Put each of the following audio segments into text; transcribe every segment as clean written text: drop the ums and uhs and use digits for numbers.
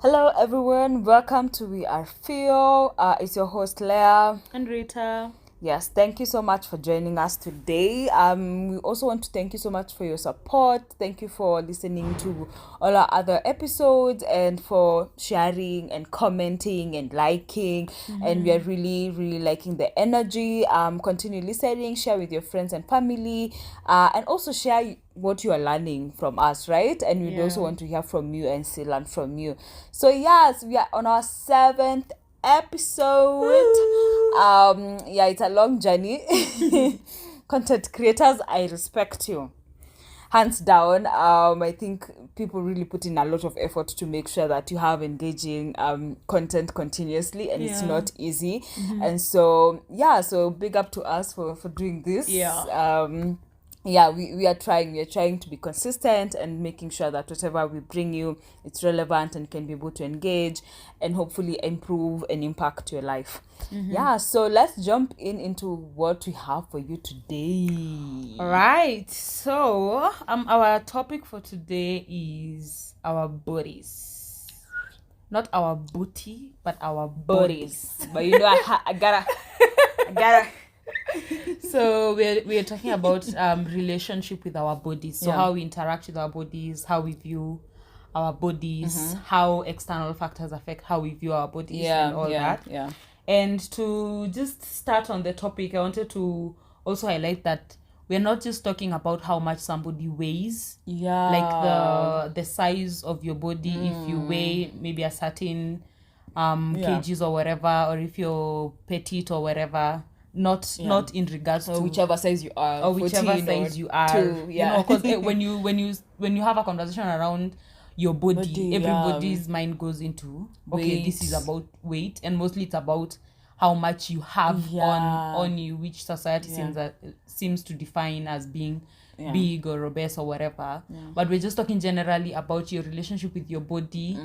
Hello everyone, welcome to We Are Feel. It's your host Leah. And Rita. Yes, thank you so much for joining us today. We also want to thank you so much for your support. Thank you for listening to all our other episodes and for sharing and commenting and liking. And we are really, really liking the energy. Continue listening, share with your friends and family, and also share what you are learning from us, right? And we'd also want to hear from you and still learn from you. So yes, we are on our 7th episode. It's a long journey. Content creators, I respect you, hands down. I think people really put in a lot of effort to make sure that you have engaging content continuously, and it's not easy. And so big up to us for doing this. We are trying to be consistent and making sure that whatever we bring you, it's relevant and can be able to engage and hopefully improve and impact your life. So let's jump into what we have for you today. All right. So, our topic for today is our bodies. Not our booty, but our bodies. But you know, I gotta. So we're talking about relationship with our bodies. So how we interact with our bodies, how we view our bodies, how external factors affect how we view our bodies and all that. Yeah. And to just start on the topic, I wanted to also highlight that we're not just talking about how much somebody weighs. Like the size of your body, if you weigh maybe a certain kgs or whatever, or if you're petite or whatever. Not in regards to whichever size you are, or whichever size you are. 2, because when you have a conversation around your body, everybody's mind goes into weight. This is about weight, and mostly it's about how much you have on you, which society seems to define as being big or obese or whatever. But we're just talking generally about your relationship with your body,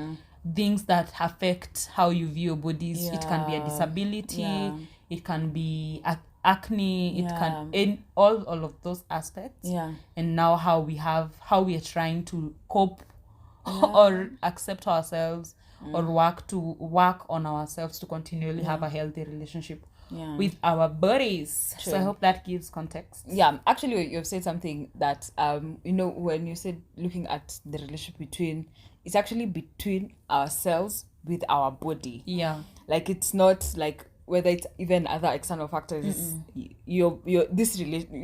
things that affect how you view your bodies. It can be a disability, it can be acne, it can in all of those aspects. And now how we are trying to cope or accept ourselves or work on ourselves to continually have a healthy relationship with our bodies. True. So I hope that gives context. Actually you've said something that when you said looking at the relationship it's actually between ourselves with our body. Like it's not like whether it's even other external factors. You're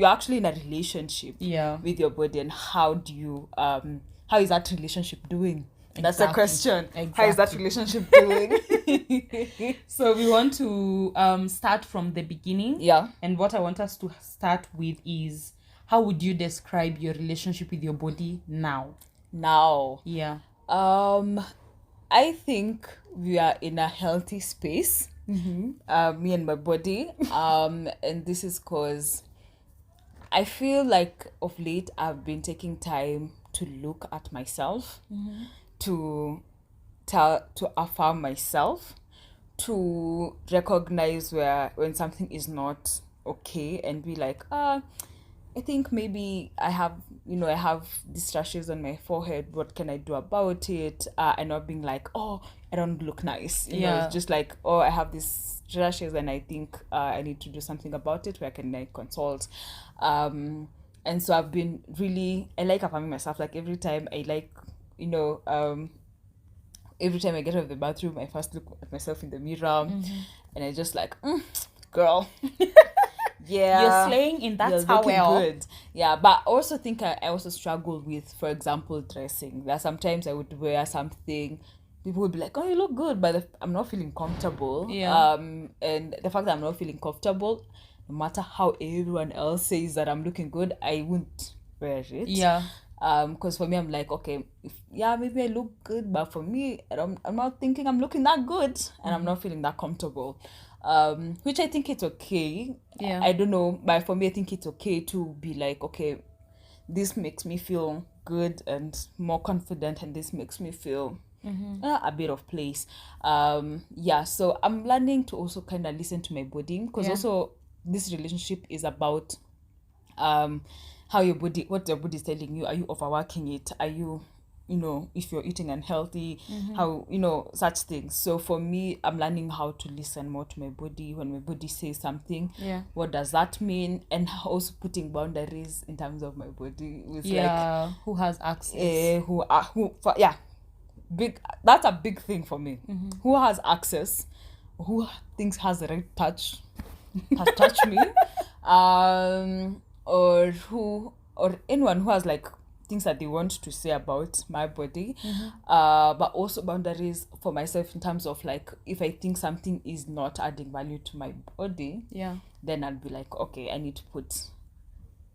actually in a relationship with your body, and how is that relationship doing? That's the question. Exactly. How is that relationship doing? So we want to start from the beginning. And what I want us to start with is, how would you describe your relationship with your body now? I think we are in a healthy space. Me and my body. And this is because I feel like of late I've been taking time to look at myself, to affirm myself, to recognize when something is not okay, and be like, I think maybe I have these rashes on my forehead. What can I do about it? And not being like, I don't look nice. It's just like, I have these rashes, and I think I need to do something about it. Where can I consult? And so I've been I like affirming myself. Like every time every time I get out of the bathroom, I first look at myself in the mirror, and I just like, girl. You're slaying in that's how well. Good. But I also think I also struggle with, for example, dressing. That sometimes I would wear something, people would be like, you look good, but I'm not feeling comfortable. And the fact that I'm not feeling comfortable, no matter how everyone else says that I'm looking good, I won't wear it. Because for me, I'm like, okay, maybe I look good, but for me, I'm not thinking I'm looking that good, and I'm not feeling that comfortable. Which I think it's okay. I don't know, but for me, I think it's okay to be like, okay, this makes me feel good and more confident, and this makes me feel a bit of place. So I'm learning to also kind of listen to my body, because also this relationship is about how your body, what your body is telling you. Are you overworking it? Are you if you're eating unhealthy, how, such things. So for me, I'm learning how to listen more to my body. When my body says something, what does that mean? And also putting boundaries in terms of my body with who has access, that's a big thing for me. Who has access, who thinks has the right touch me, or anyone who has like things that they want to say about my body, but also boundaries for myself in terms of like, if I think something is not adding value to my body, then I'll be like, okay, I need to put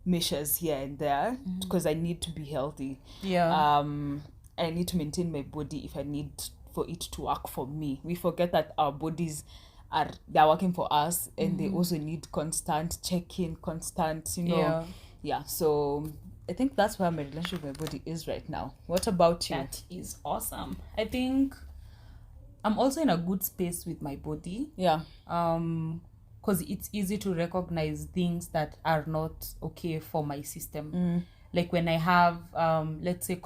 measures here and there because I need to be healthy. And I need to maintain my body if I need for it to work for me. We forget that our bodies they're working for us, and they also need constant check-in, constant, so I think that's where my relationship with my body is right now. What about you? That is awesome. I think I'm also in a good space with my body. Because it's easy to recognize things that are not okay for my system. Like when I have, let's say,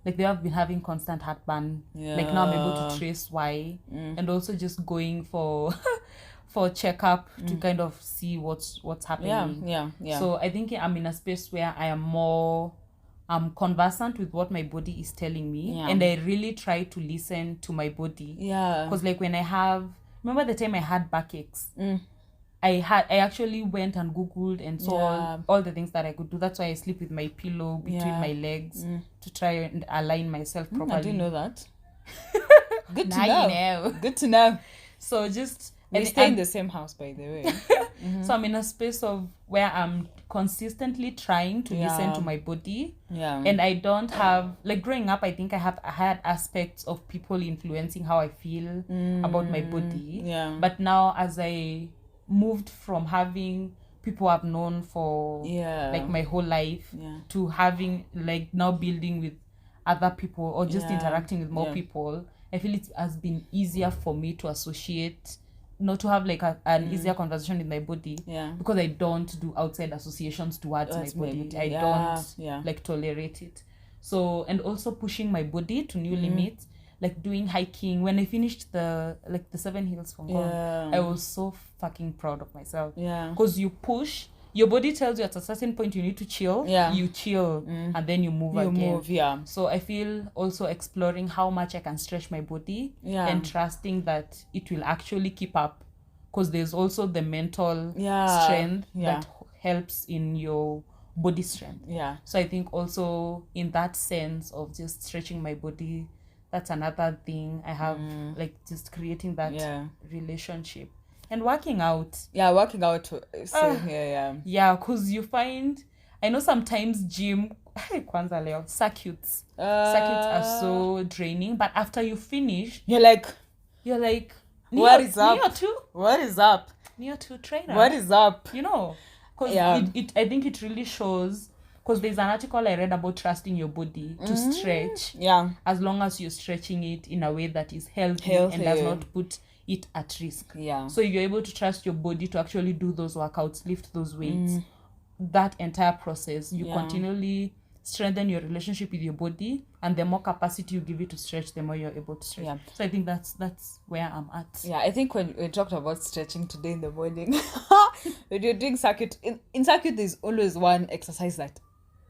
they have been having constant heartburn. Like now I'm able to trace why. And also just going for checkup to kind of see what's happening. So I think I'm in a space where I am more conversant with what my body is telling me, and I really try to listen to my body. Because like when remember the time I had backaches, I actually went and Googled and saw all the things that I could do. That's why I sleep with my pillow between my legs to try and align myself properly. I didn't know that. Good to know. Good to know. So just... We stay in the same house, by the way. So I'm in a space of where I'm consistently trying to listen to my body. And I don't have... Like growing up, I think I had aspects of people influencing how I feel about my body. But now as I moved from having people I've known for like my whole life to having like now building with other people or just interacting with more people, I feel it has been easier for me to associate, not to have like an easier conversation with my body, because I don't do outside associations towards my body. I don't like tolerate it. So, and also pushing my body to new limits, like doing hiking. When I finished the 7 hills from Ngong, I was so fucking proud of myself. Because you push, your body tells you at a certain point you need to chill. You chill and then you move again. So I feel also exploring how much I can stretch my body and trusting that it will actually keep up. Because there's also the mental strength that helps in your body strength. So I think also in that sense of just stretching my body, that's another thing I have, like just creating that relationship. And working out. Working out. Because you find, I know sometimes gym, circuits are so draining, but after you finish, you're like, what is up? What is up? Near to trainer. What is up? Because I think it really shows. Because there's an article I read about trusting your body to stretch. As long as you're stretching it in a way that is healthy. And does not put it at risk. So if you're able to trust your body to actually do those workouts, lift those weights, that entire process, you continually strengthen your relationship with your body, and the more capacity you give it to stretch, the more you're able to stretch. So I think that's where I'm at. I think when we talked about stretching today in the morning, when you're doing circuit, in circuit there's always one exercise that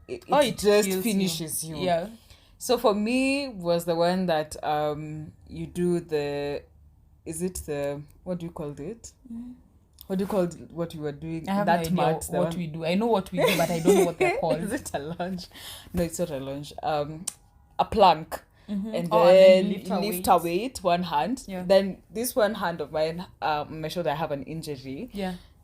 it just finishes you. So for me was the one that you do what do you call it? What do you call what you were doing? I have no idea what we do. I know what we do, but I don't know what they're called. Is it a lunge? No, it's not a lunge. A plank. And then lift a weight, one hand. Then this one hand of mine, my shoulder, I have an injury.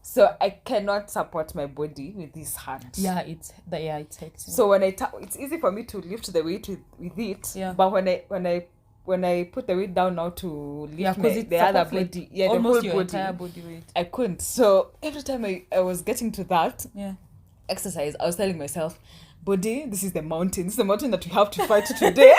So I cannot support my body with this hand. It's hectic. So when it's easy for me to lift the weight with it. But when I put the weight down now to lift the other body, the whole your body, entire body weight. I couldn't. So every time I was getting to that exercise, I was telling myself, body, this is the mountain. This is the mountain that we have to fight today.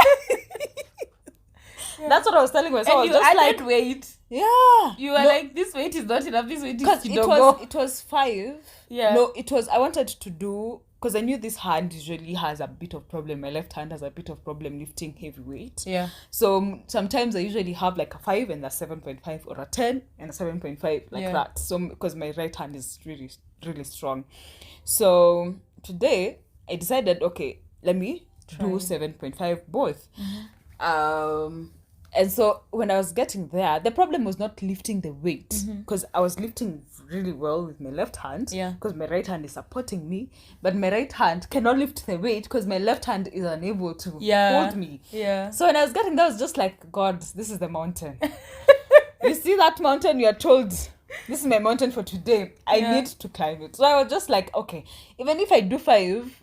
That's what I was telling myself. And you added weight. You were like, this weight is not enough. This weight is kidogo. It was 5. No, it was, I wanted to do because I knew this hand usually has a bit of problem. My left hand has a bit of problem lifting heavy weight. Yeah. So sometimes I usually have like a 5 and a 7.5, or a 10 and a 7.5, like that. So because my right hand is really, really strong. So today I decided, okay, let me do 7.5 both. And so when I was getting there, the problem was not lifting the weight, because I was lifting really well with my left hand, because my right hand is supporting me, but my right hand cannot lift the weight because my left hand is unable to hold me. So when I was getting there, I was just like, God, this is the mountain. You see that mountain? You are told, this is my mountain for today. I need to climb it. So I was just like, okay, even if I do 5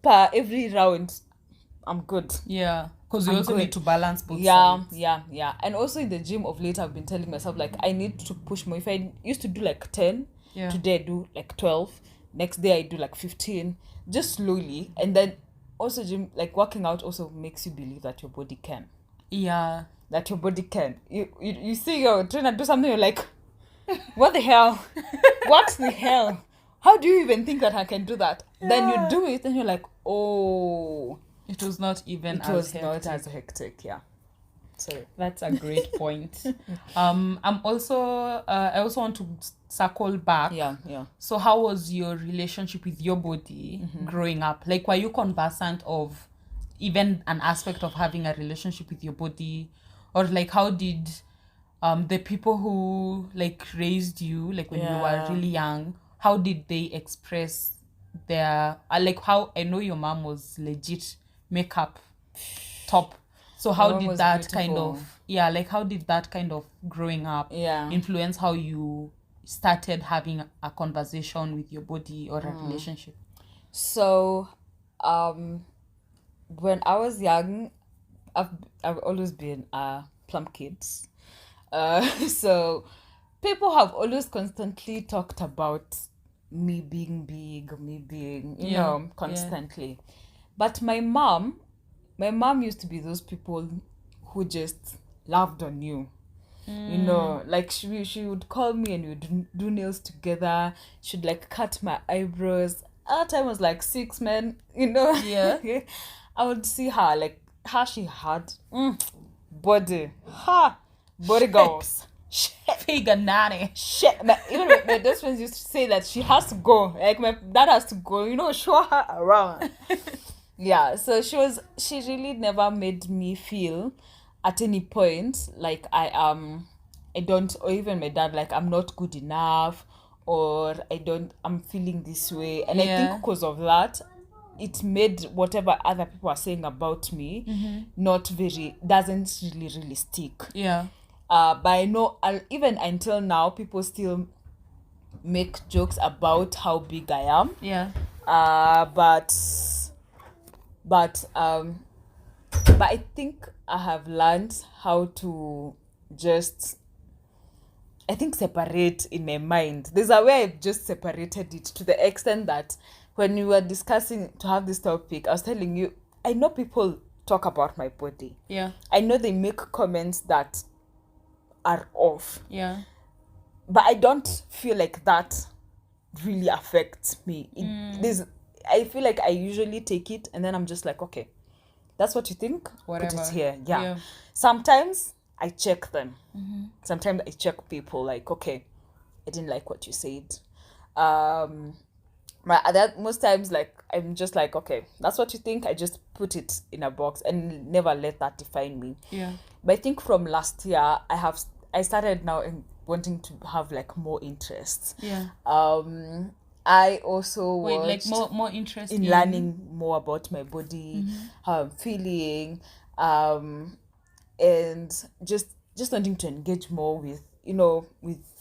per every round, I'm good. Yeah. Because you also need to balance both sides. Yeah. And also in the gym of late, I've been telling myself, like, I need to push more. If I used to do like 10, today I do like 12. Next day I do like 15. Just slowly. And then also gym, like working out also makes you believe that your body can. Yeah. That your body can. You see your trainer do something, you're like, what the hell? What the hell? How do you even think that I can do that? Then you do it and you're like, oh... It was not even not as hectic, yeah. So that's a great point. I also want to circle back. Yeah. So how was your relationship with your body growing up? Like, were you conversant of even an aspect of having a relationship with your body? Or like, how did the people who like raised you, like when you were really young, how did they express their like, how I know your mom was legit makeup top, so how did that beautiful. Kind of how did that kind of growing up influence how you started having a conversation with your body or a relationship? So when I was young, I've always been a plump kid, so people have always constantly talked about me being big, you know, constantly. But my mom used to be those people who just loved on you. You know, like she would call me and we would do nails together. She'd like cut my eyebrows. At that time I was like 6, man, you know. Yeah. I would see her, like how she had body goals. Figure nanny. Shit. Even my best friends used to say that she has to go. Like my dad has to go, you know, show her around. Yeah, so she really never made me feel at any point like I don't, or even my dad, like I'm not good enough, or I'm feeling this way. And I think because of that, it made whatever other people are saying about me doesn't really stick. Yeah. But I know even until now, people still make jokes about how big I am. Yeah. But I think I have learned how to just, I think, separate in my mind. There's a way I've just separated it to the extent that when we were discussing to have this topic, I was telling you, I know people talk about my body. Yeah. I know they make comments that are off. Yeah. But I don't feel like that really affects me. I feel like I usually take it and then I'm just like, okay, that's what you think? Whatever. Put it here. Yeah. Sometimes I check them. Sometimes I check people like, okay, I didn't like what you said. Most times, like, I'm just like, okay, that's what you think. I just put it in a box and never let that define me. Yeah. But I think from last year, I started now wanting to have like more interests. Yeah. I also like more interest in learning more about my body, how I'm feeling, and just wanting to engage more with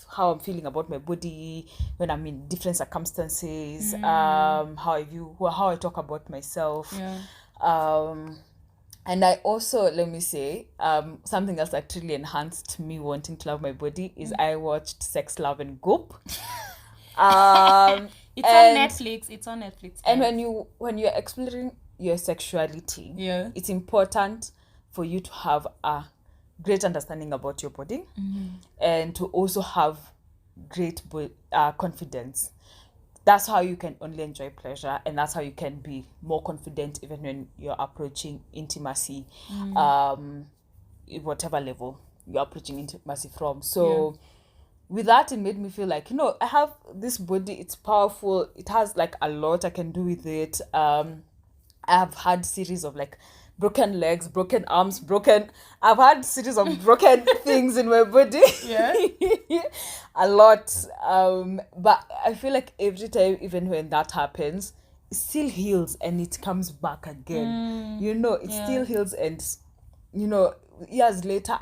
how I'm feeling about my body when I'm in different circumstances, how I talk about myself. Yeah. And I also, let me say, something else that really enhanced me wanting to love my body is I watched Sex, Love and Goop. It's on Netflix. And when you're exploring your sexuality, it's important for you to have a great understanding about your body and to also have great confidence. that's how you can only enjoy pleasure, and that's how you can be more confident even when you're approaching intimacy, whatever level you're approaching intimacy from. So with that, it made me feel like, I have this body, it's powerful, it has like a lot I can do with it. I've had series of like broken legs, broken arms, I've had series of broken things in my body. Yeah. A lot. But I feel like every time, even when that happens, it still heals and it comes back again. It still heals, and years later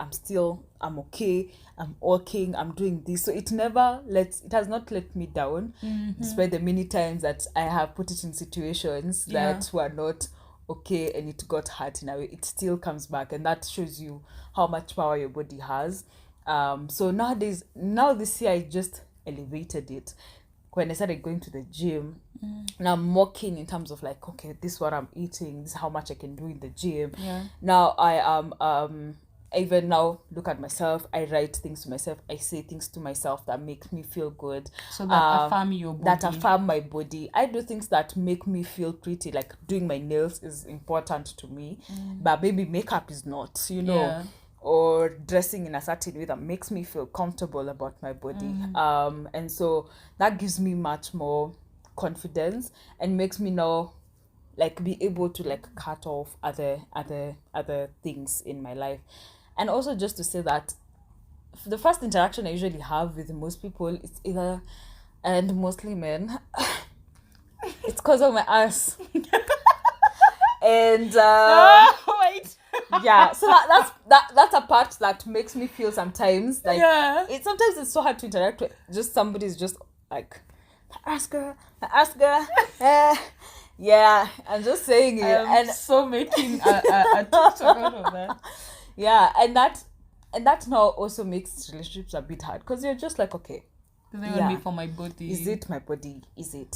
I'm okay, I'm working, I'm doing this. So it has not let me down, despite the many times that I have put it in situations that were not okay and it got hurt in a way. It still comes back, and that shows you how much power your body has. So now this year I just elevated it. When I started going to the gym, now I'm working in terms of like, okay, this is what I'm eating, this is how much I can do in the gym. Now I am even now look at myself, I write things to myself, I say things to myself that make me feel good, so that affirm your body, that affirm my body. I do things that make me feel pretty, like doing my nails is important to me, but maybe makeup is not, or dressing in a certain way that makes me feel comfortable about my body. And so that gives me much more confidence and makes me now like be able to like cut off other things in my life. And also just to say that the first interaction I usually have with most people is either, and mostly men, it's because of my ass. And wait. Yeah, so that's a part that makes me feel sometimes like sometimes it's so hard to interact with just somebody's just like, ask her. Yeah, I'm just saying it. And so making a TikTok out of that. Yeah, and that now also makes relationships a bit hard, because you're just like, okay, does it me for my body? Is it my body? Is it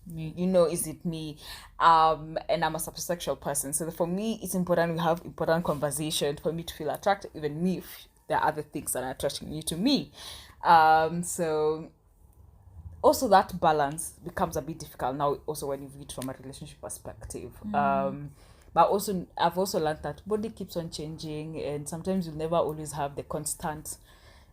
me? Is it me? And I'm a subsexual person, so for me it's important we have important conversation for me to feel attracted, even me if there are other things that are attracting you to me. So also that balance becomes a bit difficult now, also when you view it from a relationship perspective. But also I've also learned that body keeps on changing, and sometimes you'll never always have the constant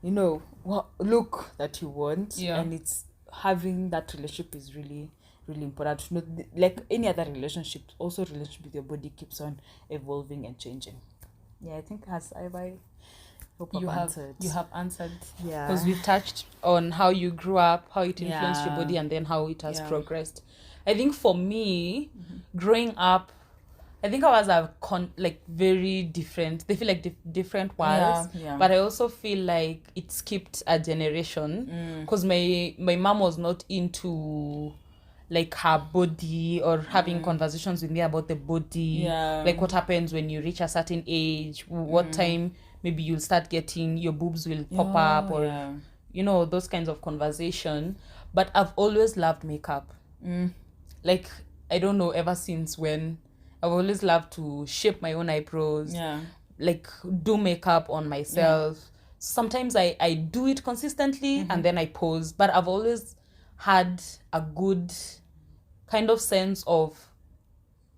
look that you want. And it's having that relationship is really, really important. Like any other relationship, also relationship with your body keeps on evolving and changing. I think you have answered. Because we've touched on how you grew up, how it influenced your body, and then how it has progressed. I think for me, growing up, I think I was very different. They feel like different worlds, but I also feel like it skipped a generation, because my mom was not into like her body or having conversations with me about the body, like what happens when you reach a certain age, what time maybe you'll start getting your boobs will pop up, or those kinds of conversation. But I've always loved makeup. Like, I don't know, ever since when I've always loved to shape my own eyebrows, like do makeup on myself. Sometimes I do it consistently and then I pose, but I've always had a good kind of sense of,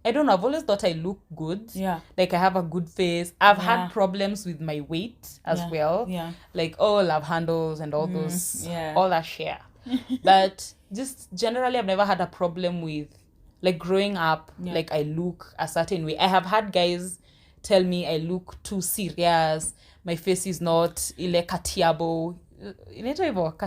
I don't know, I've always thought I look good. Like I have a good face. I've had problems with my weight as well. Like, love handles and all those, all that share. But just generally, I've never had a problem with, like, growing up, like I look a certain way. I have had guys tell me I look too serious. My face is not katiabo.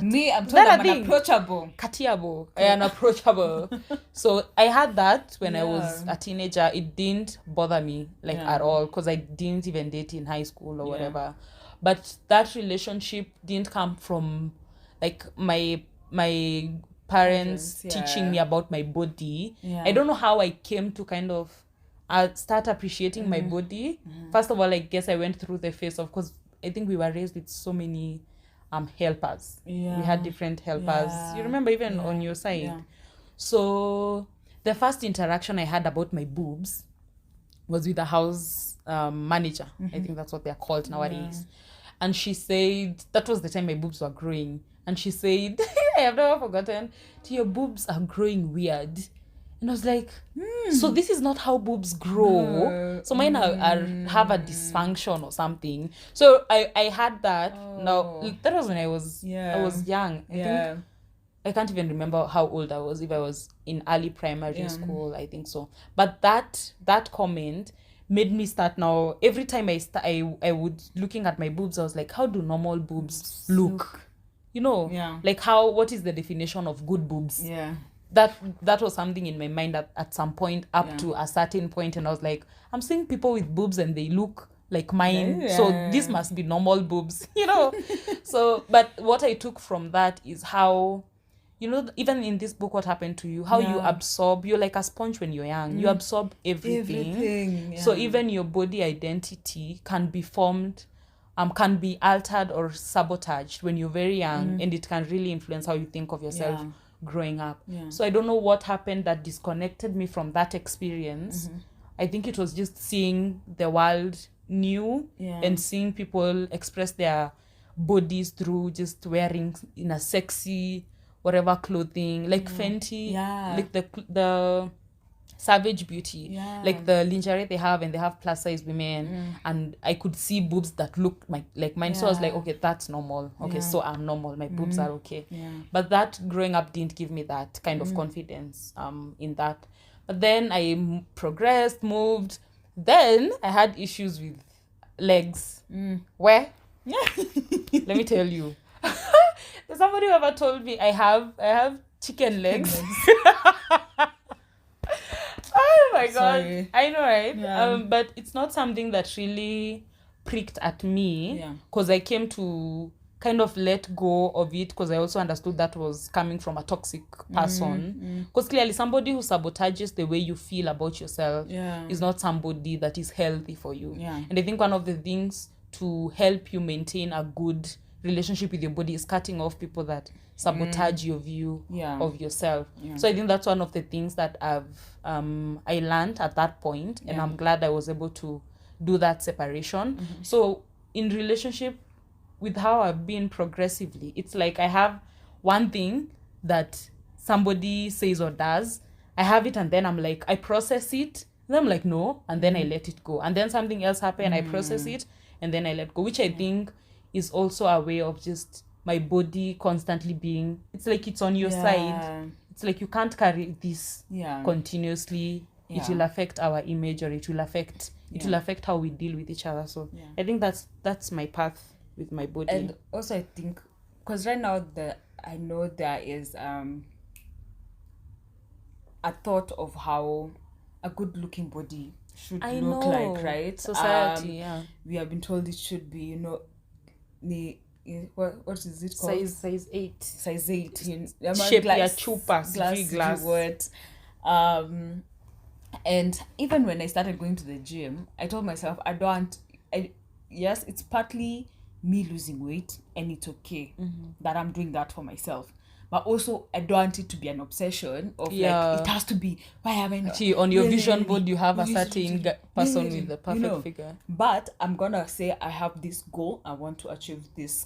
Me, I'm told I'm unapproachable. Katiabo. I am approachable. So I had that when I was a teenager. It didn't bother me at all, because I didn't even date in high school or whatever. But that relationship didn't come from like my parents teaching me about my body. I don't know how I came to kind of start appreciating my body. First of all, I guess I went through the phase of, because I think we were raised with so many helpers. We had different helpers. You remember even on your side. So the first interaction I had about my boobs was with a house manager. I think that's what they're called nowadays. And she said, that was the time my boobs were growing. And she said, I have never forgotten. Your boobs are growing weird. And I was like, so this is not how boobs grow. So mine have a dysfunction or something. So I had that. Now that was when I was young. I think I can't even remember how old I was. If I was in early primary school, I think so. But that comment made me start now. Every time I would looking at my boobs, I was like, how do normal boobs look? You know, like what is the definition of good boobs? Yeah. That was something in my mind at some point up to a certain point, and I was like, I'm seeing people with boobs and they look like mine, so this must be normal boobs, you know. So, but what I took from that is how, you know, even in this book, What Happened to You, how you absorb, you're like a sponge when you're young. You absorb everything. So even your body identity can be formed, can be altered or sabotaged when you're very young, and it can really influence how you think of yourself growing up. So I don't know what happened that disconnected me from that experience. I think it was just seeing the world new and seeing people express their bodies through just wearing in a sexy whatever clothing, like Fenty, like the Savage Beauty, like the lingerie they have, and they have plus size women, and I could see boobs that looked like mine. So I was like, okay, that's normal. Okay, so I'm normal. My boobs are okay. But that growing up didn't give me that kind of confidence in that. But then I progressed, moved. Then I had issues with legs. Where? Let me tell you. There's somebody who ever told me I have chicken legs. Oh my god. Sorry. I know, right? But it's not something that really pricked at me, because I came to kind of let go of it, because I also understood that was coming from a toxic person, because clearly somebody who sabotages the way you feel about yourself is not somebody that is healthy for you. And I think one of the things to help you maintain a good relationship with your body is cutting off people that sabotage your view of yourself. So I think that's one of the things that I learned at that point, and I'm glad I was able to do that separation. So in relationship with how I've been progressively, it's like I have one thing that somebody says or does, I have it, and then I'm like, I process it, and then I'm like, no, and then I let it go, and then something else happens, I process it, and then I let go, which I think is also a way of just my body constantly being, it's like it's on your side. It's like you can't carry this continuously. It will affect our image, or it will affect how we deal with each other. So I think that's my path with my body. And also I think, because right now I know there is a thought of how a good looking body should look like, right? Society, we have been told it should be, what is it called? Size 8. Size 8. Shape ya chupa, glass. And even when I started going to the gym, I told myself, yes, it's partly me losing weight, and it's okay that I'm doing that for myself. But also, I don't want it to be an obsession of like, it has to be, why am I not? Actually, on your vision board, you have a certain person with the perfect figure. But I'm going to say I have this goal. I want to achieve this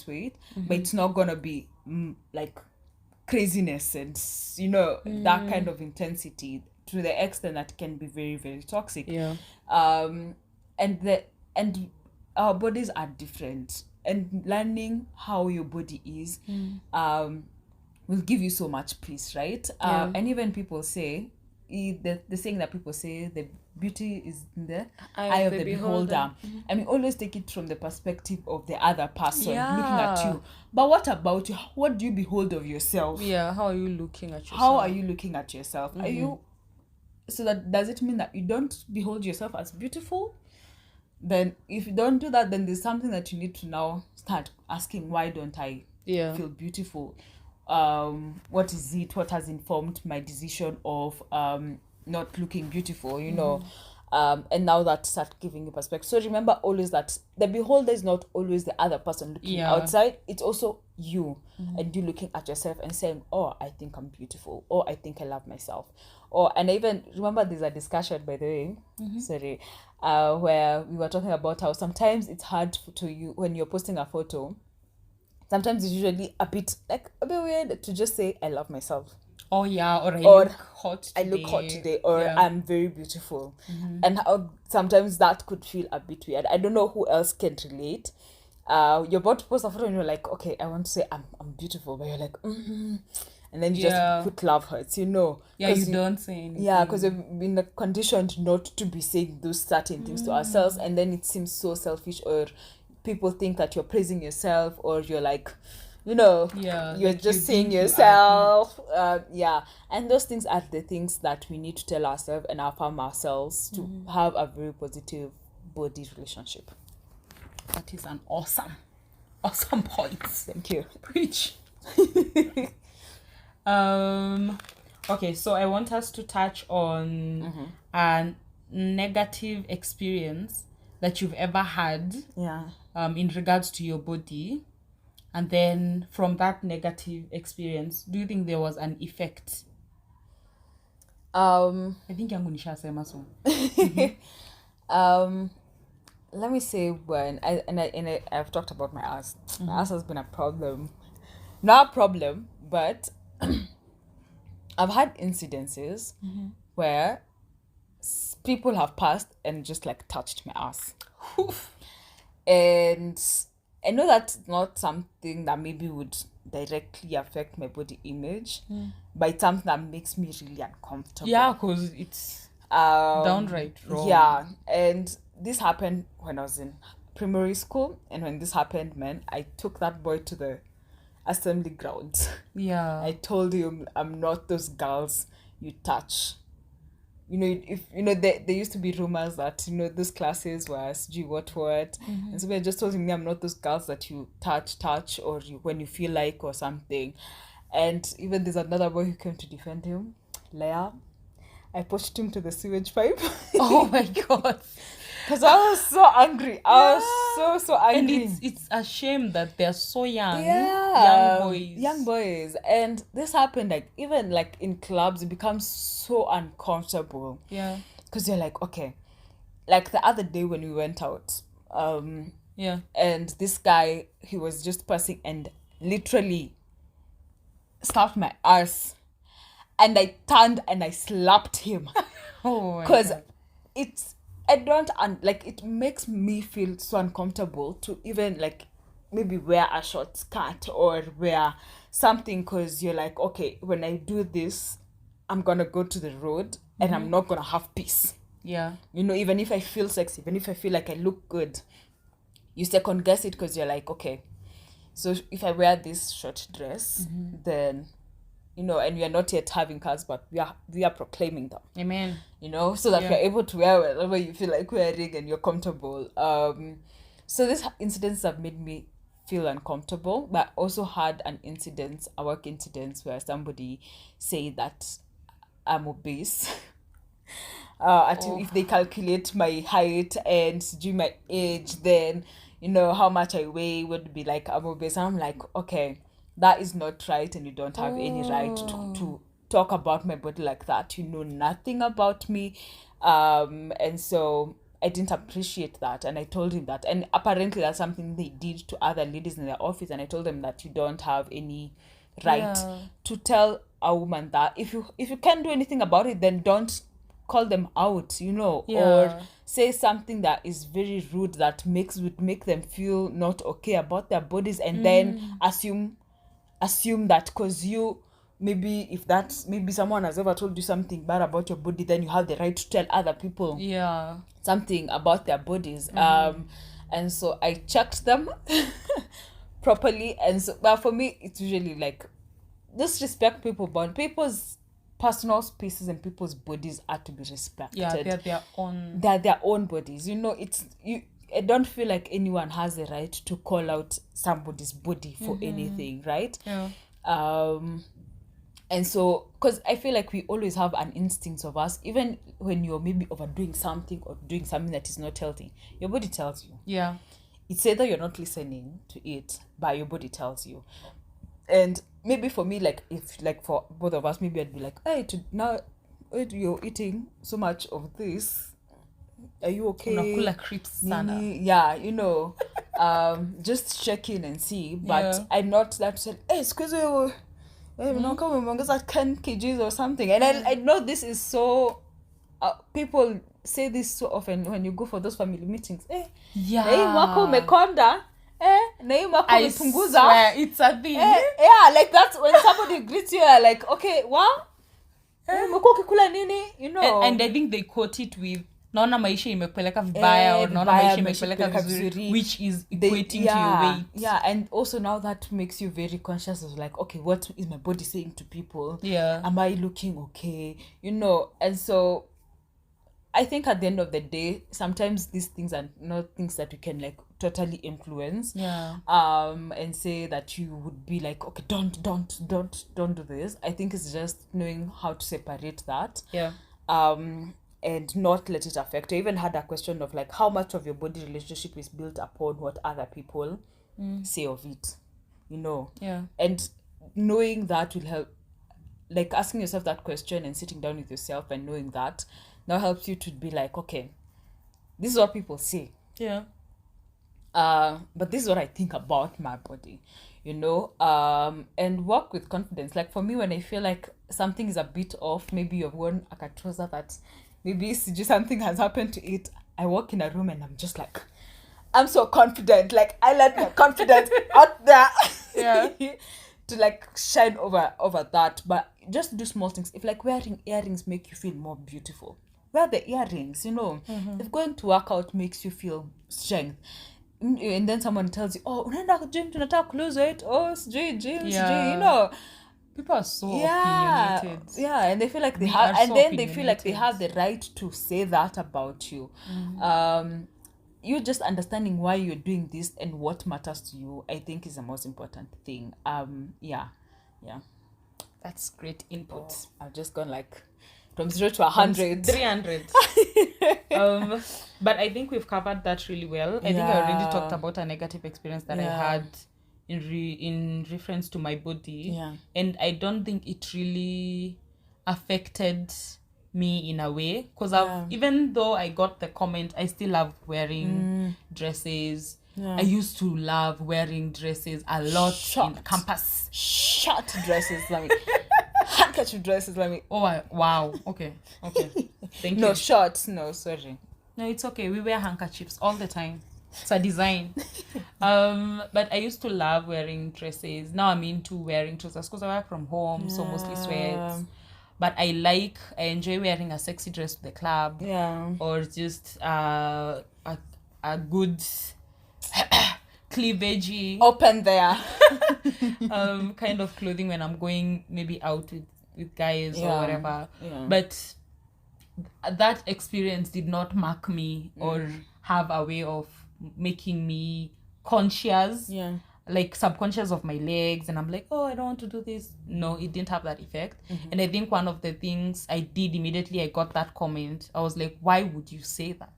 weight. But it's not going to be like craziness and, that kind of intensity, to the extent that can be very, very toxic. And our bodies are different. And learning how your body is will give you so much peace, right? And even people say, the saying that people say, the beauty is in the eye of the beholder. And we always take it from the perspective of the other person looking at you. But what about you? What do you behold of yourself? How are you looking at yourself? How are you looking at yourself? Are you... So that does it mean that you don't behold yourself as beautiful? Then if you don't do that, then there's something that you need to now start asking, why don't I feel beautiful? What is it? What has informed my decision of not looking beautiful, and now that start giving you perspective. So remember always that the beholder is not always the other person looking outside. It's also you, and you looking at yourself and saying, oh, I think I'm beautiful, or I think I love myself. And I even remember there's a discussion, by the way, where we were talking about how sometimes it's hard to you when you're posting a photo sometimes it's usually a bit weird to just say I love myself. Oh yeah, or I Or look hot today. I look hot today, or I'm very beautiful. And how sometimes that could feel a bit weird. I don't know who else can relate. You're about to post a photo and you're like, okay, I want to say I'm beautiful, but you're like, and then you just put love hurts, Yeah, you don't say anything. Yeah, because we've been conditioned not to be saying those certain things to ourselves, and then it seems so selfish, or people think that you're praising yourself, or you're like, you're like just saying yourself. And those things are the things that we need to tell ourselves and affirm ourselves to have a very positive body relationship. That is an awesome point. Thank you. Preach. Okay, so I want us to touch on a negative experience that you've ever had in regards to your body. And then from that negative experience, do you think there was an effect? I think I'm going to share so. Let me say when I've talked about my ass. My ass has been a problem. Not a problem, but I've had incidences where people have passed and just like touched my ass. And I know that's not something that maybe would directly affect my body image, but it's something that makes me really uncomfortable. Yeah, because it's downright wrong. Yeah, and this happened when I was in primary school, and when this happened, man, I took that boy to the assembly grounds. Yeah. I told him I'm not those girls you touch. There used to be rumors that those classes were what and so I just told him I'm not those girls that you touch or when you feel like or something. And even there's another boy who came to defend him, Leia. I pushed him to the sewage pipe. Oh my god. Because I was so angry. I was so angry. And it's a shame that they're so young. Yeah. Young boys. And this happened even in clubs, it becomes so uncomfortable. Yeah. Because you're like, okay. Like the other day when we went out. And this guy, he was just passing and literally slapped my ass. And I turned and I slapped him. Oh my god. Because it makes me feel so uncomfortable to even maybe wear a short skirt or wear something, because you're like, okay, when I do this, I'm gonna go to the road and I'm not gonna have peace. Yeah. Even if I feel sexy, even if I feel like I look good, you second guess it because you're like, okay, so if I wear this short dress, then and we are not yet having cars, but we are proclaiming them. Amen. So that you're able to wear whatever you feel like wearing and you're comfortable. So these incidents have made me feel uncomfortable, but I also had a work incident where somebody said that I'm obese. If they calculate my height and do my age, then how much I weigh would be like I'm obese. I'm like, okay, that is not right, and you don't have any right to talk about my body like that. You know nothing about me. And so I didn't appreciate that, and I told him that. And apparently that's something they did to other ladies in their office, and I told them that you don't have any right to tell a woman that. If you can't do anything about it, then don't call them out, or say something that is very rude that would make them feel not okay about their bodies, and then assume that because maybe someone has ever told you something bad about your body, then you have the right to tell other people something about their bodies. And so I checked them properly, and so but for me it's usually just respect people's personal spaces, and people's bodies are to be respected. They're their own bodies. I don't feel like anyone has the right to call out somebody's body for anything, right? Yeah. And so, because I feel like we always have an instinct of us, even when you're maybe overdoing something or doing something that is not healthy, your body tells you. Yeah. It's either you're not listening to it, but your body tells you. And maybe for me, if for both of us, maybe I'd be like, hey, now you're eating so much of this, are you okay? Unakula crisps sana. Yeah, you know, just check in and see. But I'm not that said, hey, excuse me, no, come umeongeza 10 kgs or something. And I know this is so, people say this so often when you go for those family meetings. Yeah. Na hii mwaka umekonda. Na hii mwaka umepunguza. I swear, it's a thing. Yeah, like that's when somebody greets you, you're like, okay, what? Umekuwa ukikula nini? You know. And I think they quote it with naona maisha imekupeleka vibaya or naona maisha imekupeleka vizuri, which is equating to your weight. Yeah, and also now that makes you very conscious of like, okay, what is my body saying to people? Yeah. Am I looking okay? You know, and so I think at the end of the day, sometimes these things are not things that we can like totally influence. Yeah. And say that you would be like, okay, don't do this. I think it's just knowing how to separate that. Yeah. And not let it affect. I even had a question of like how much of your body relationship is built upon what other people say of it. You know? Yeah. And knowing that will help, like asking yourself that question and sitting down with yourself and knowing that now helps you to be like, okay, this is what people say. Yeah. But this is what I think about my body, you know, and work with confidence. Like for me, when I feel like something is a bit off, maybe you've worn a trouser that maybe something has happened to it. I walk in a room and I'm just like, I'm so confident. Like I let my confidence out there. Yeah. To like shine over that. But just do small things. If like wearing earrings make you feel more beautiful, wear the earrings, you know. If going to work out makes you feel strength, and then someone tells you, oh, unaenda gym, tunataka lose weight, oh, sijui gym, sijui, you know. People are so opinionated. Yeah, and they feel like they have, and then they feel like they have the right to say that about you. You just understanding why you're doing this and what matters to you, I think is the most important thing. Yeah. That's great input. I've just gone like from 0 to 100. 300. But I think we've covered that really well. I think I already talked about a negative experience that I had in reference to my body. Yeah. And I don't think it really affected me in a way. Because even though I got the comment, I still love wearing dresses. Yeah. I used to love wearing dresses a lot in campus. Short dresses, let me. Handkerchief dresses, let me. Oh, wow. Okay. Thank you. No, shorts. No, sorry. No, it's okay. We wear handkerchiefs all the time. It's a design. But I used to love wearing dresses. Now I'm into wearing trousers because I work from home, so mostly sweats. But I enjoy wearing a sexy dress to the club. Yeah. Or just a good cleavagey. Open there. Kind of clothing when I'm going maybe out with guys or whatever. Yeah. But that experience did not mark me or have a way of making me conscious. Yeah. Like subconscious of my legs, and I'm like, oh, I don't want to do this. No, it didn't have that effect. And I think one of the things I did immediately I got that comment, I was like, why would you say that?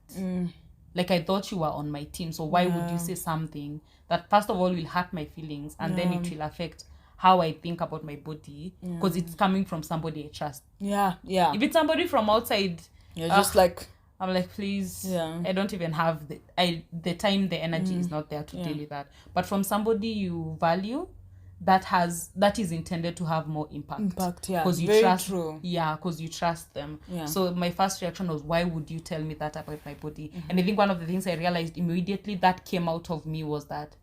Like, I thought you were on my team, so why would you say something that first of all will hurt my feelings, and then it will affect how I think about my body, because it's coming from somebody I trust. Yeah. If it's somebody from outside, you're just like, I'm like, please, I don't even have the time, the energy is not there to deal with that. But from somebody you value, that is intended to have more impact. Yeah, because you very trust. true. Yeah, because you trust them. Yeah. So my first reaction was, why would you tell me that about my body? And I think one of the things I realized immediately that came out of me was that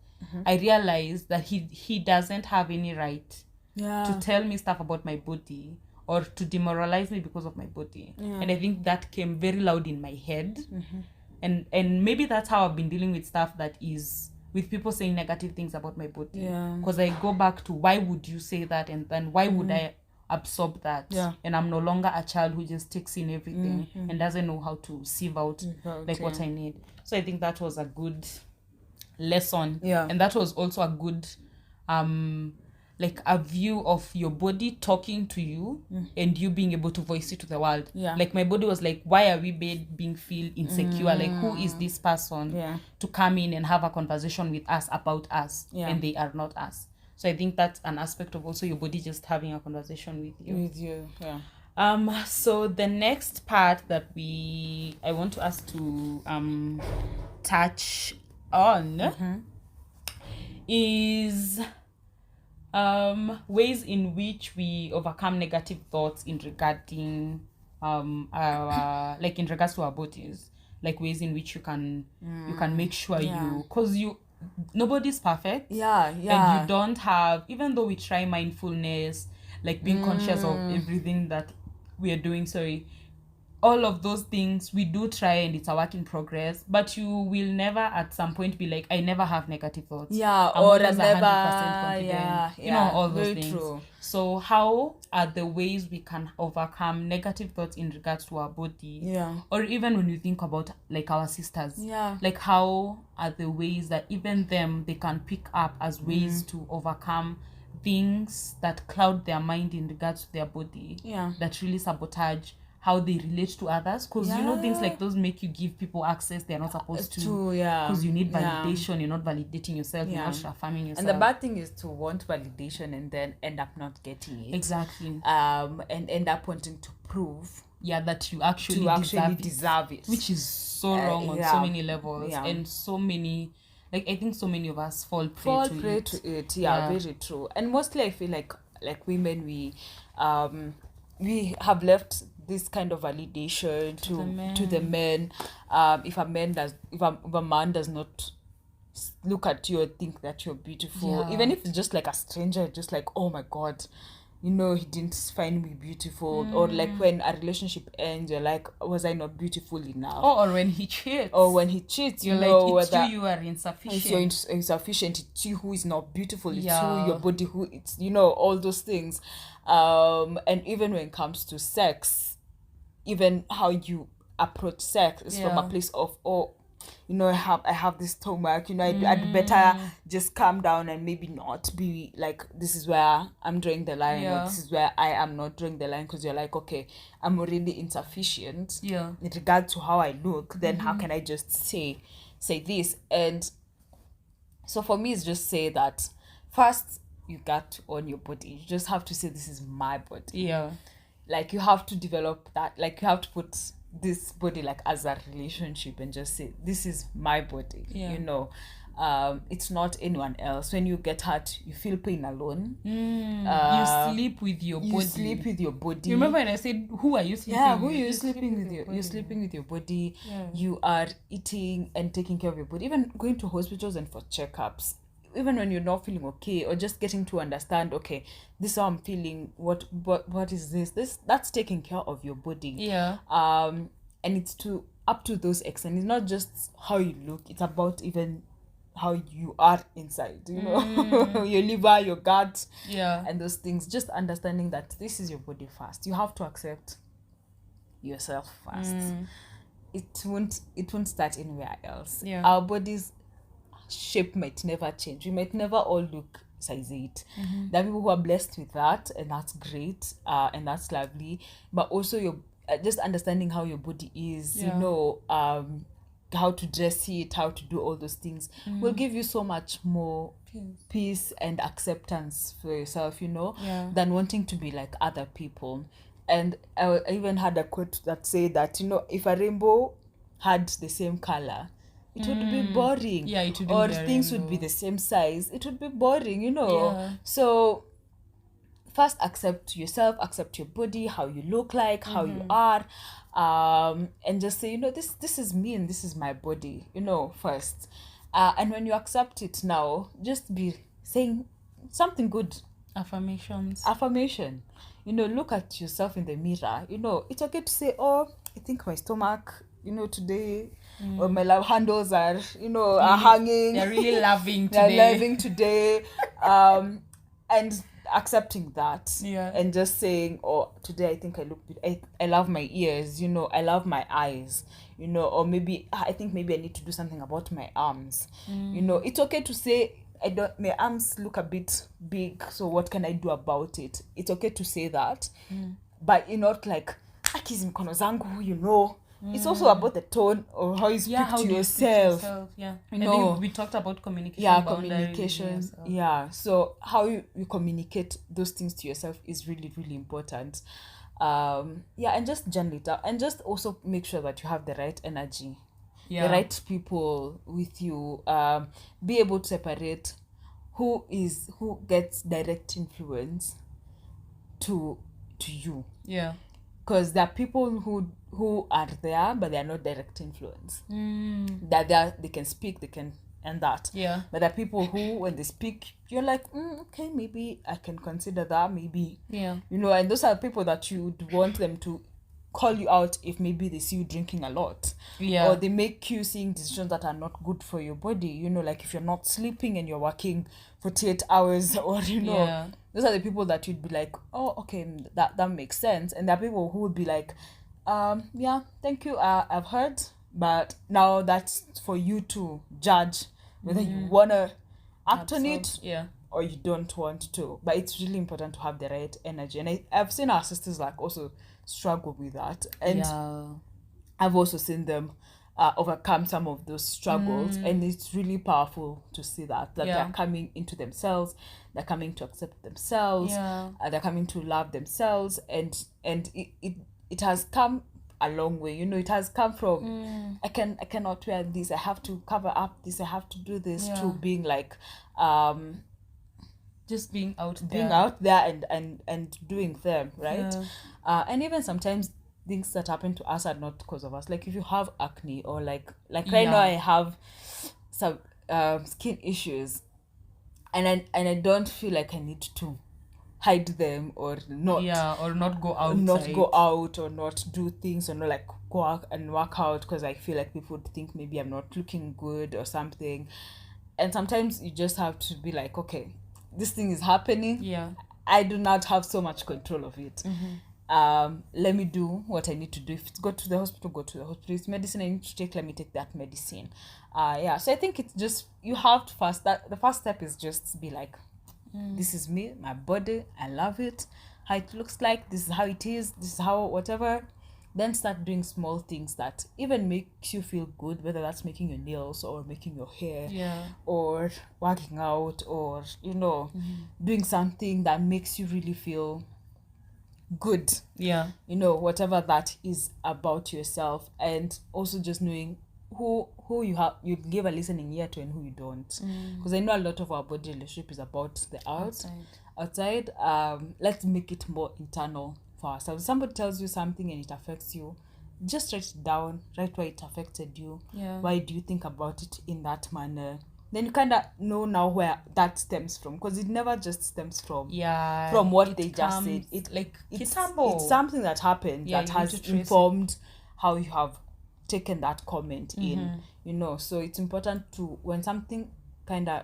I realized that he doesn't have any right to tell me stuff about my body or to demoralize me because of my body. And I think that came very loud in my head. And maybe that's how I've been dealing with stuff that is with people saying negative things about my body. Because I go back to, why would you say that? And then why would I absorb that? And I'm no longer a child who just takes in everything and doesn't know how to sieve out what I need. So I think that was a good lesson. And that was also a good like a view of your body talking to you and you being able to voice it to the world. Like my body was like, why are we being feel insecure? Like, who is this person to come in and have a conversation with us about us and they are not us? So I think that's an aspect of also your body just having a conversation with you. So the next part that I want to us to touch on is ways in which we overcome negative thoughts in regarding our like in regards to our bodies, like ways in which you can make sure nobody's perfect, and you don't have, even though we try mindfulness, like being conscious of everything that we are doing, all of those things we do try, and it's a work in progress, but you will never at some point be like, I never have negative thoughts, or I never 100% confident, all those things. True. So how are the ways we can overcome negative thoughts in regards to our body, or even when you think about like our sisters, like how are the ways that even them, they can pick up as ways to overcome things that cloud their mind in regards to their body, that really sabotage how they relate to others, because things like those make you give people access they're not supposed to, because you need validation. You're not validating yourself, you're not affirming yourself, and the bad thing is to want validation and then end up not getting it, exactly, and end up wanting to prove that you actually deserve it, which is so wrong on so many levels, and so many, like I think so many of us fall prey to it. Very true. And mostly I feel like women, we have left this kind of validation to the men. If a man does not look at you or think that you're beautiful, even if it's just like a stranger, just like, oh my god, he didn't find me beautiful, or like when a relationship ends, you're like, was I not beautiful enough? Or when he cheats, you're like, it's you are insufficient. You're insufficient. It's you who is not beautiful. It's you, your body, who it's all those things. And even when it comes to sex, even how you approach sex is from a place of, I have this stomach, I'd better just calm down and maybe not be like, this is where I'm drawing the line, or this is where I am not drawing the line, because you're like, okay, I'm already insufficient in regard to how I look, then how can I just say this? And so for me, it's just say that first you got to own your body. You just have to say, this is my body. Like, you have to develop that, like, you have to put this body like as a relationship and just say, this is my body. It's not anyone else. When you get hurt, you feel pain alone. You sleep with your body. You remember when I said, who are you sleeping with? Who are you sleeping with? You're sleeping with your body. You are eating and taking care of your body, even going to hospitals and for checkups, even when you're not feeling okay, or just getting to understand, okay, this is how I'm feeling, what is this, that's taking care of your body. And it's up to those extent. It's not just how you look, it's about even how you are inside, your liver, your gut, and those things. Just understanding that this is your body first. You have to accept yourself first. It won't start anywhere else. Our bodies shape might never change. We might never all look size 8. There are people who are blessed with that, and that's great, and that's lovely. But also your just understanding how your body is, how to dress it, how to do all those things will give you so much more peace and acceptance for yourself, than wanting to be like other people. And I even had a quote that said that, if a rainbow had the same color, it would be boring. It would, or things would be the same size. It would be boring, So first, accept yourself, accept your body, how you look like, how you are, and just say, this is me and this is my body, first. And when you accept it now, just be saying something good. Affirmation. Look at yourself in the mirror. It's okay to say, oh, I think my stomach, today, or my love handles are, are hanging. They're really loving today. They're loving today. And accepting that. And just saying, oh, today I think I look good. I love my ears, I love my eyes, or maybe I think maybe I need to do something about my arms. It's okay to say, my arms look a bit big, so what can I do about it? It's okay to say that. But you're not like, akizi mkono zangu, It's also about the tone of how you speak to yourself. I think we talked about communication. Communication. So how you communicate those things to yourself is really, really important. And just journal it out, and just also make sure that you have the right energy, the right people with you. Be able to separate who gets direct influence to you. Because there are people who are there, but they are not direct influence. That they can speak, they can, and that. But there are people who, when they speak, you're like, okay, maybe I can consider that, maybe. And those are people that you'd want them to call you out if maybe they see you drinking a lot. Or they make you seeing decisions that are not good for your body. Like if you're not sleeping and you're working 48 hours, or those are the people that you'd be like, oh, okay, that makes sense. And there are people who would be like, thank you, I've heard, but now that's for you to judge whether you want to act on it or you don't want to. But it's really important to have the right energy. And I've seen our sisters like also struggle with that. And I've also seen them overcome some of those struggles. And it's really powerful to see that they're coming into themselves, they're coming to accept themselves, they're coming to love themselves. And it has come a long way. It has come from I cannot wear this, I have to cover up this, I have to do this, to being like just being out there and doing them, right? And even sometimes things that happen to us are not because of us. Like if you have acne, or like right now I have some skin issues, and I don't feel like I need to hide them, or not go out, or not do things, or not like go out and work out because I feel like people would think maybe I'm not looking good or something. And sometimes you just have to be like, okay, this thing is happening, I do not have so much control of it. Let me do what I need to do. If it's go to the hospital, go to the hospital. If it's medicine I need to take, let me take that medicine. So I think it's just, you have to the first step is just be like, this is me, my body, I love it, how it looks like, this is how it is, this is how whatever. Then start doing small things that even makes you feel good, whether that's making your nails or making your hair, or working out, or doing something that makes you really feel good, whatever that is about yourself. And also just knowing who you give a listening ear to and who you don't, because I know a lot of our body relationship is about the outside. Let's make it more internal for ourselves. If somebody tells you something and it affects you, just write it down, write why it affected you, why do you think about it in that manner. Then you kind of know now where that stems from, because it never just stems from what they just said. It's something that happened that has informed how you have taken that comment in, so it's important to, when something kind of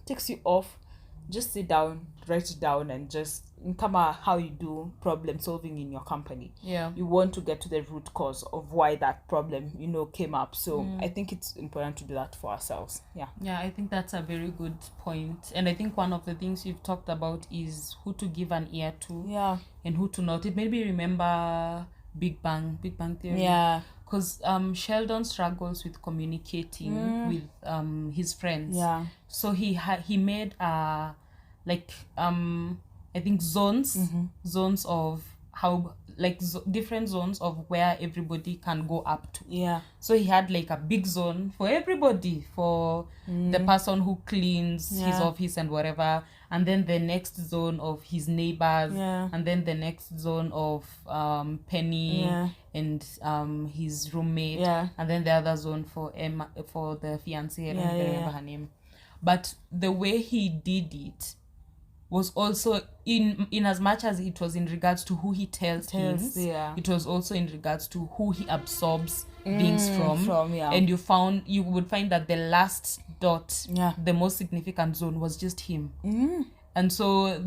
takes you off, just sit down, write it down, and just come how you do problem solving in your company. You want to get to the root cause of why that problem came up. So I think it's important to do that for ourselves. I think that's a very good point. And I think one of the things you've talked about is who to give an ear to, and who to not. It made me remember Big Bang Theory. Because Sheldon struggles with communicating with his friends. So he made I think zones of how, like different zones of where everybody can go up to. So he had like a big zone for everybody, for the person who cleans his office and whatever, and then the next zone of his neighbors, and then the next zone of Penny and his roommate, and then the other zone for Emma, for the fiancée. I don't remember her name. But the way he did it was also in as much as it was in regards to who he tells things, it was also in regards to who he absorbs things from. And you would find that the last dot, the most significant zone, was just him. And so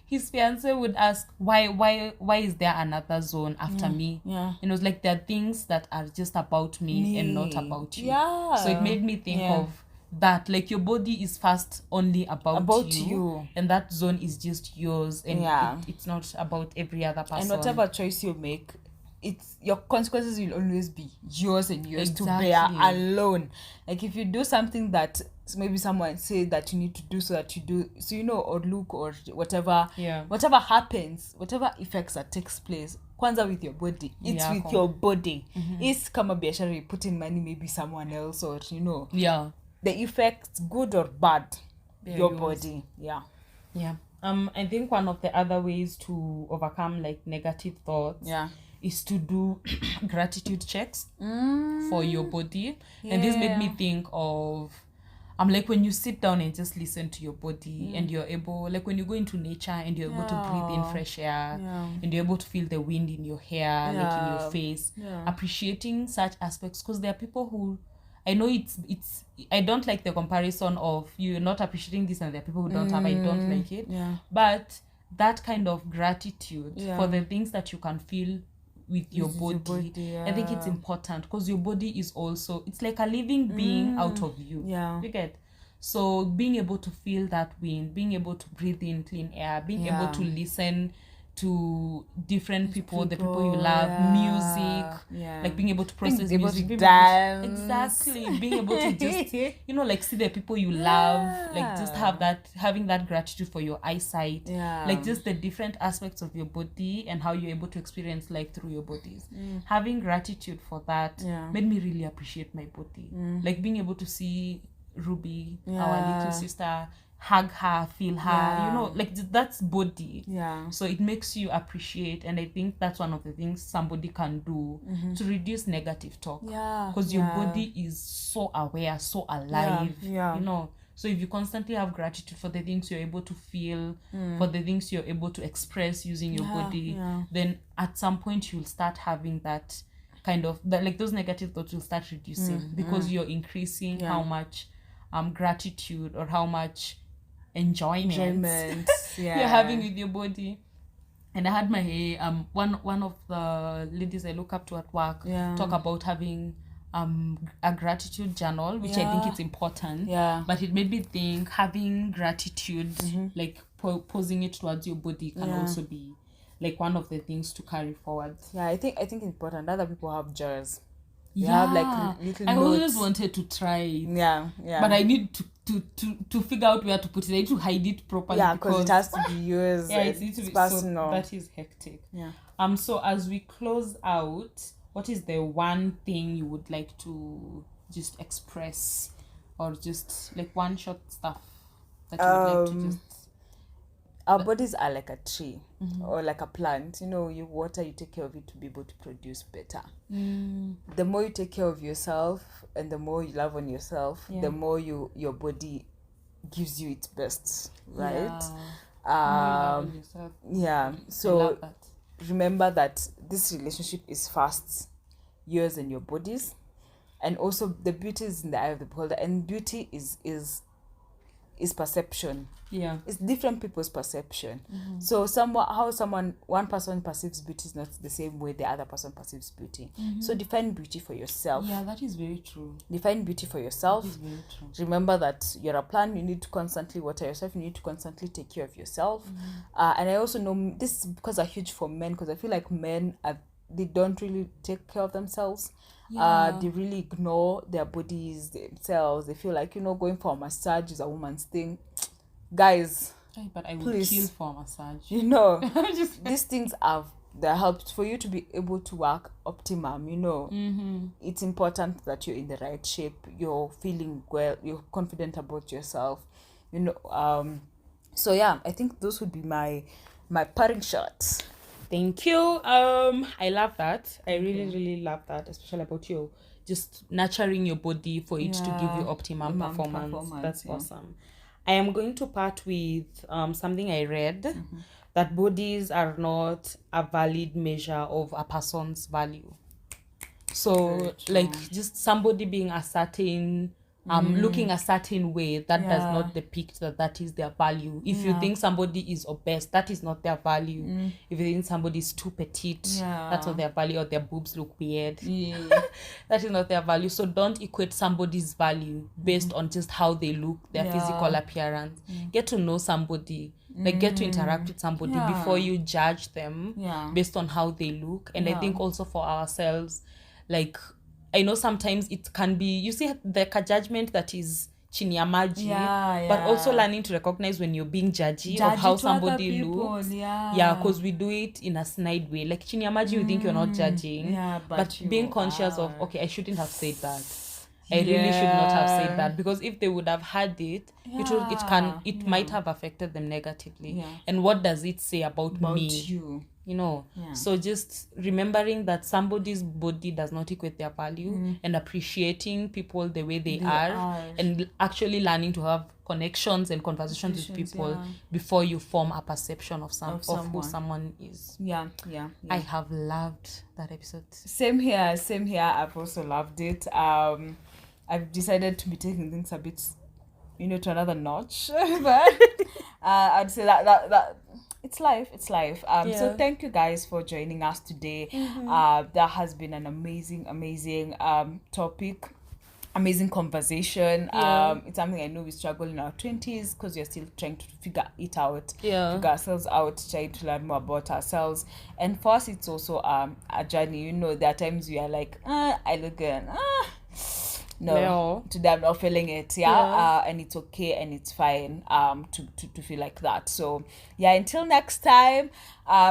his fiance would ask, why is there another zone after me? And it was like, there are things that are just about me and not about you. So it made me think of that, like, your body is first only about you, and that zone is just yours, and it's not about every other person. And whatever choice you make, it's your consequences will always be yours and yours to bear alone. Like if you do something that maybe someone said that you need to do, so that you do, so or look or whatever happens, whatever effects that takes place, kwanza with your body, it's with your body. It's kama biashara, you put in money, maybe someone else, or the effects, good or bad, your body. I think one of the other ways to overcome like negative thoughts is to do gratitude checks for your body. And this made me think of like when you sit down and just listen to your body, and you're able, like when you go into nature and you're able to breathe in fresh air, and you're able to feel the wind in your hair, like in your face, appreciating such aspects, because there are people who, I know it's I don't like the comparison of you're not appreciating this and there are people who don't have. I don't like it. But that kind of gratitude for the things that you can feel with your body, I think it's important, because your body is also, it's like a living being out of you. You get? So being able to feel that wind, being able to breathe in clean air, being able to listen to different people, the people you love, music, like being able to process music, being dance. Exactly, being able to just like see the people you love, like just having that gratitude for your eyesight, like just the different aspects of your body and how you're able to experience life through your bodies. Having gratitude for that made me really appreciate my body, like being able to see Ruby, our little sister, hug her, feel her, like that's body. So it makes you appreciate, and I think that's one of the things somebody can do to reduce negative talk, because your body is so aware, so alive, so if you constantly have gratitude for the things you're able to feel, for the things you're able to express using your body, then at some point you'll start having that kind of that, like those negative thoughts will start reducing, because you're increasing how much gratitude or how much enjoyment you're having with your body. And I had my one of the ladies I look up to at work talk about having a gratitude journal, which I think it's important, but it made me think having gratitude, like posing it towards your body can also be like one of the things to carry forward. I think important. Other people have jars. They have like little I notes. always wanted to try it. But I need to figure out where to put it. I need to hide it properly. Because it has to be yours. It needs to be personal. So that is hectic. So as we close out, what is the one thing you would like to just express, or just like one short stuff that you would like to just... Our bodies are like a tree or like a plant. You water, you take care of it to be able to produce better. The more you take care of yourself and the more you love on yourself, the more your body gives you its best, right? So remember that this relationship is first yours and your bodies, and also the beauty is in the eye of the beholder, and beauty is perception. It's different people's perception. So one person perceives beauty is not the same way the other person perceives beauty. So define beauty for yourself. That is very true. Define beauty for yourself. That is very true. Remember that you're a plant. You need to constantly water yourself. You need to constantly take care of yourself. And I also know this is because are huge for men, because I feel like men they don't really take care of themselves. They really ignore their bodies, themselves. They feel like going for a massage is a woman's thing. Guys, but I would kill for a massage. These things they're helped for you to be able to work optimum. It's important that you're in the right shape, you're feeling well, you're confident about yourself. So I think those would be my parting shots. Thank you. I love that. I really love that, especially about you just nurturing your body for it to give you optimum performance. That's awesome. I am going to part with something I read, that bodies are not a valid measure of a person's value. So like just somebody being a certain looking a certain way, that does not depict that is their value. If you think somebody is obese, that is not their value. If you think somebody is too petite, that's not their value, or their boobs look weird, that is not their value. So don't equate somebody's value based on just how they look, their physical appearance. Get to know somebody Like get to interact with somebody before you judge them Yeah. based on how they look. And I think also for ourselves, like I know sometimes it can be, you see the judgment that is chini ya maji, but also learning to recognize when you're being judgy of how somebody looks. Because we do it in a snide way. Like chini ya maji, you think you're not judging, but being conscious of, okay, I shouldn't have said that. I really should not have said that, because if they would have had it, it might have affected them negatively. And what does it say about me? You know, so just remembering that somebody's body does not equate their value, and appreciating people the way they are, and actually learning to have connections and conversations with people before you form a perception of who someone is. I have loved that episode. Same here. I've also loved it. I've decided to be taking things a bit, to another notch. But I'd say that it's life. So thank you guys for joining us today. That has been an amazing topic, amazing conversation. It's something I know we struggle in our 20s because we're still trying to figure it out, figure ourselves out, trying to learn more about ourselves. And for us, it's also a journey. There are times we are like, I look good. No, today I'm not feeling it. And it's okay and it's fine to feel like that. So until next time,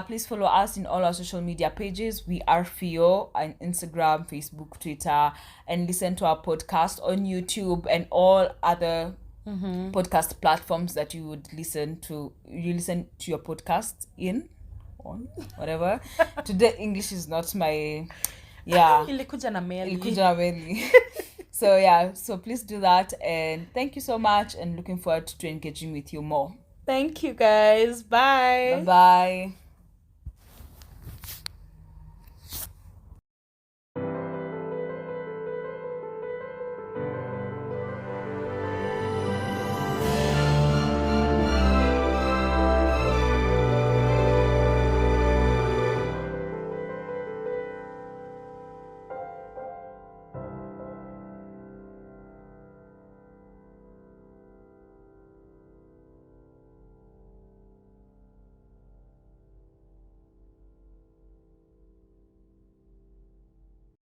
please follow us in all our social media pages. We are Fio on Instagram, Facebook, Twitter, and listen to our podcast on YouTube and all other podcast platforms that you would listen to your podcast on whatever. Today English is not my ilikuja na meli. So please do that, and thank you so much, and looking forward to engaging with you more. Thank you guys. Bye. Bye.